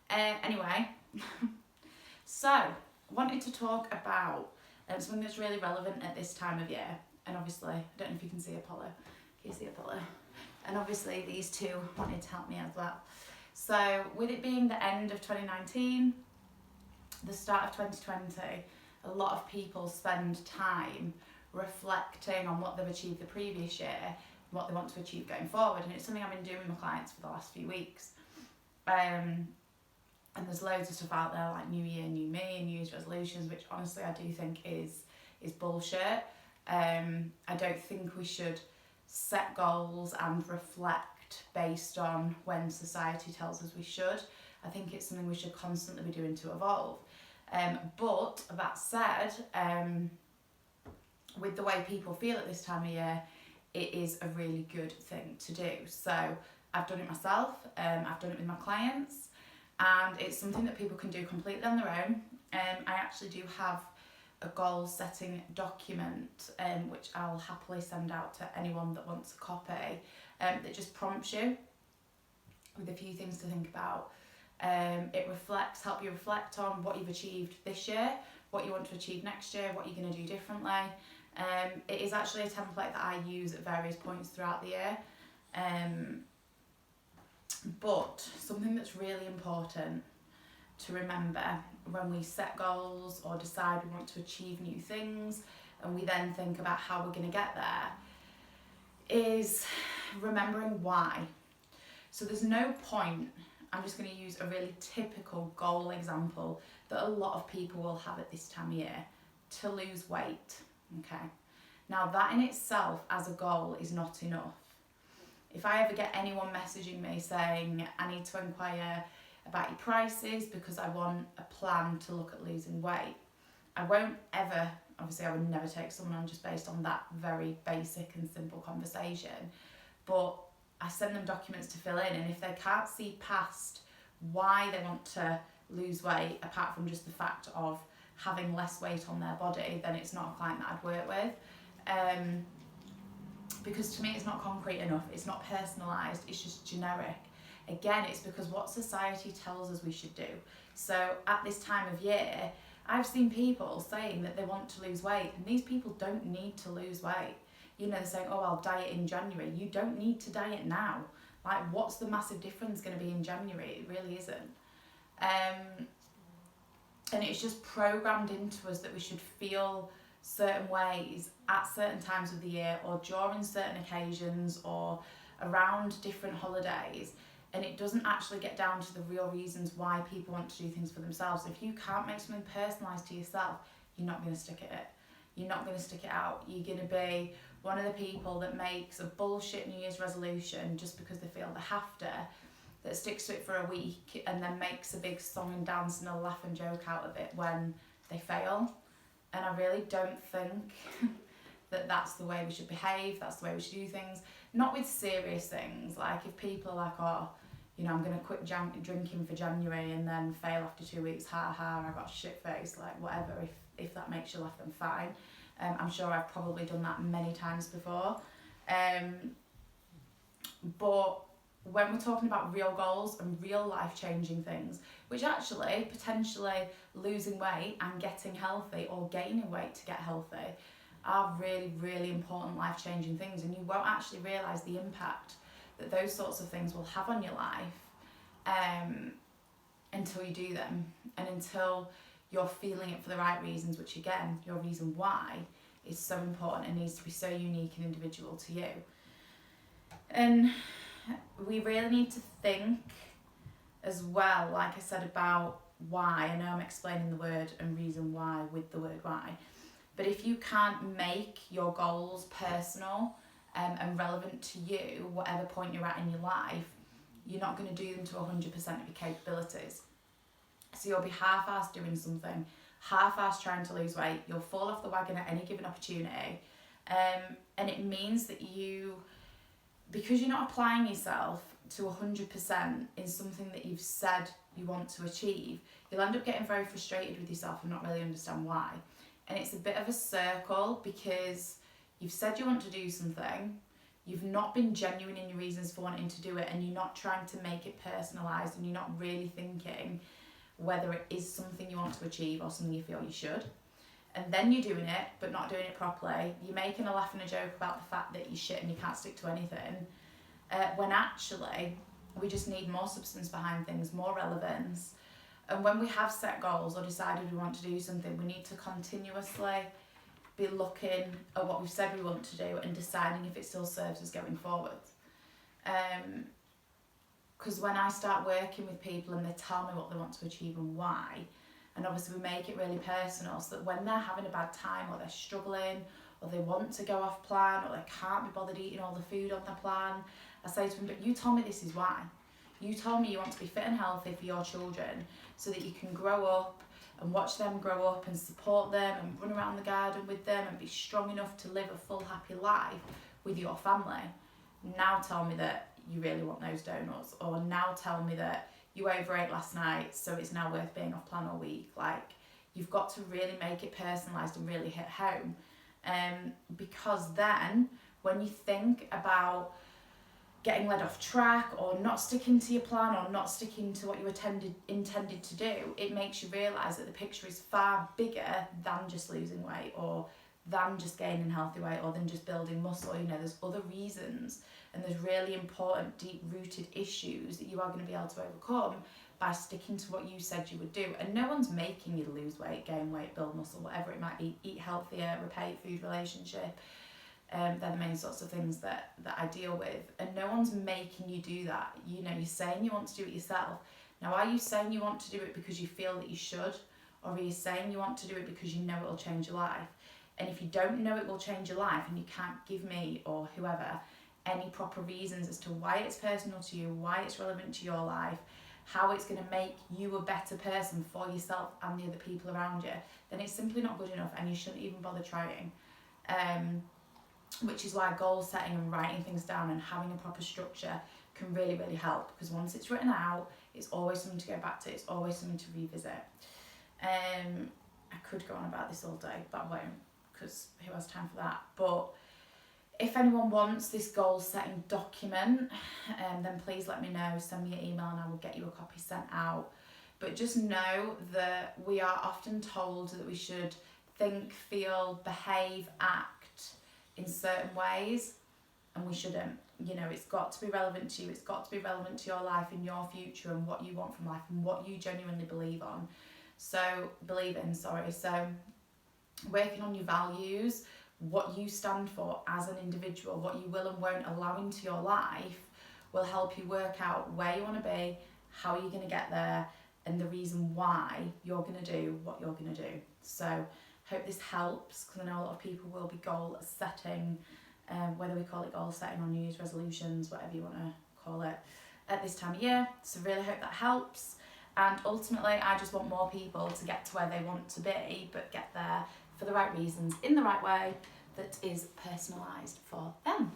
Anyway, so I wanted to talk about something that's really relevant at this time of year. And obviously, I don't know if you can see Apollo. Can you see Apollo? And obviously these two wanted to help me as well. So with it being the end of 2019, the start of 2020, a lot of people spend time reflecting on what they've achieved the previous year, what they want to achieve going forward. And it's something I've been doing with my clients for the last few weeks. And there's loads of stuff out there like New Year, New Me, and New Year's resolutions, which honestly I do think is bullshit. I don't think we should set goals and reflect based on when society tells us we should. I think it's something we should constantly be doing to evolve. But that said, with the way people feel at this time of year, it is a really good thing to do. So I've done it myself, I've done it with my clients, and it's something that people can do completely on their own. I actually do have a goal setting document, which I'll happily send out to anyone that wants a copy, that just prompts you with a few things to think about. It helps you reflect on what you've achieved this year, what you want to achieve next year, what you're going to do differently. It is actually a template that I use at various points throughout the year. But something that's really important to remember when we set goals or decide we want to achieve new things, and we then think about how we're going to get there, is remembering why. So there's no point, I'm just going to use a really typical goal example that a lot of people will have at this time of year: to lose weight. Okay, now that in itself as a goal is not enough. If I ever get anyone messaging me saying, I need to inquire about your prices because I want a plan to look at losing weight, I won't ever, obviously I would never take someone on just based on that very basic and simple conversation, but I send them documents to fill in, and if they can't see past why they want to lose weight, apart from just the fact of having less weight on their body, then it's not a client that I'd work with. Because to me it's not concrete enough, it's not personalised, it's just generic. Again, it's because what society tells us we should do. So at this time of year, I've seen people saying that they want to lose weight, and these people don't need to lose weight. You know, they're saying, oh, I'll diet in January. You don't need to diet now. Like, what's the massive difference going to be in January? It really isn't. And it's just programmed into us that we should feel certain ways at certain times of the year, or during certain occasions, or around different holidays. And it doesn't actually get down to the real reasons why people want to do things for themselves. If you can't make something personalised to yourself, you're not going to stick at it. You're not going to stick it out. You're going to be one of the people that makes a bullshit New Year's resolution just because they feel they have to, that sticks to it for a week and then makes a big song and dance and a laugh and joke out of it when they fail. And I really don't think that that's the way we should behave, that's the way we should do things. Not with serious things, like if people are like, oh, you know, I'm going to quit drinking for January and then fail after 2 weeks, ha ha, I got a shit face, like whatever, if that makes you laugh, then fine. I'm sure I've probably done that many times before. But when we're talking about real goals and real life-changing things, which actually potentially losing weight and getting healthy, or gaining weight to get healthy, are really, really important life-changing things, and you won't actually realise the impact that those sorts of things will have on your life until you do them, and until you're feeling it for the right reasons, which again, your reason why is so important and needs to be so unique and individual to you. And we really need to think as well, like I said, about why. I know I'm explaining the word and reason why with the word why, but if you can't make your goals personal and relevant to you, whatever point you're at in your life, you're not going to do them to 100% of your capabilities. So you'll be half-assed doing something, half-assed trying to lose weight, you'll fall off the wagon at any given opportunity, and it means that because you're not applying yourself to 100% in something that you've said you want to achieve, you'll end up getting very frustrated with yourself and not really understand why. And it's a bit of a circle, because you've said you want to do something, you've not been genuine in your reasons for wanting to do it, and you're not trying to make it personalised, and you're not really thinking whether it is something you want to achieve or something you feel you should. And then you're doing it, but not doing it properly. You're making a laugh and a joke about the fact that you're shit and you can't stick to anything, when actually we just need more substance behind things, more relevance. And when we have set goals or decided we want to do something, we need to continuously be looking at what we've said we want to do and deciding if it still serves us going forward. Because when I start working with people and they tell me what they want to achieve and why, and obviously we make it really personal, so that when they're having a bad time or they're struggling or they want to go off plan or they can't be bothered eating all the food on their plan, I say to them, but you told me this is why. You told me you want to be fit and healthy for your children so that you can grow up and watch them grow up and support them and run around the garden with them and be strong enough to live a full, happy life with your family. Now tell me that you really want those donuts, or now tell me that you overate last night so it's now worth being off plan all week. Like, you've got to really make it personalised and really hit home. Because then when you think about getting led off track or not sticking to your plan or not sticking to what you intended to do, it makes you realise that the picture is far bigger than just losing weight or than just gaining healthy weight or than just building muscle. You know, there's other reasons, and there's really important deep-rooted issues that you are going to be able to overcome by sticking to what you said you would do. And no one's making you lose weight, gain weight, build muscle, whatever it might be, eat healthier, repair your food relationship. They're the main sorts of things that I deal with, and no one's making you do that. You know, you're saying you want to do it yourself. Now, are you saying you want to do it because you feel that you should, or are you saying you want to do it because you know it will change your life? And if you don't know it will change your life, and you can't give me or whoever any proper reasons as to why it's personal to you, why it's relevant to your life, how it's going to make you a better person for yourself and the other people around you, then it's simply not good enough, and you shouldn't even bother trying. Which is why goal setting and writing things down and having a proper structure can really, really help, because once it's written out, it's always something to go back to, it's always something to revisit. I could go on about this all day, but I won't, because who has time for that? But if anyone wants this goal setting document, then please let me know, send me an email and I will get you a copy sent out. But just know that we are often told that we should think, feel, behave, act in certain ways, and we shouldn't. You know, it's got to be relevant to you, it's got to be relevant to your life and your future and what you want from life and what you genuinely believe in. So working on your values, what you stand for as an individual, what you will and won't allow into your life, will help you work out where you want to be, how you're going to get there, and the reason why you're going to do what you're going to do. So hope this helps, because I know a lot of people will be goal setting, whether we call it goal setting or New Year's resolutions, whatever you want to call it, at this time of year. So really hope that helps. And ultimately, I just want more people to get to where they want to be, but get there for the right reasons, in the right way, that is personalised for them.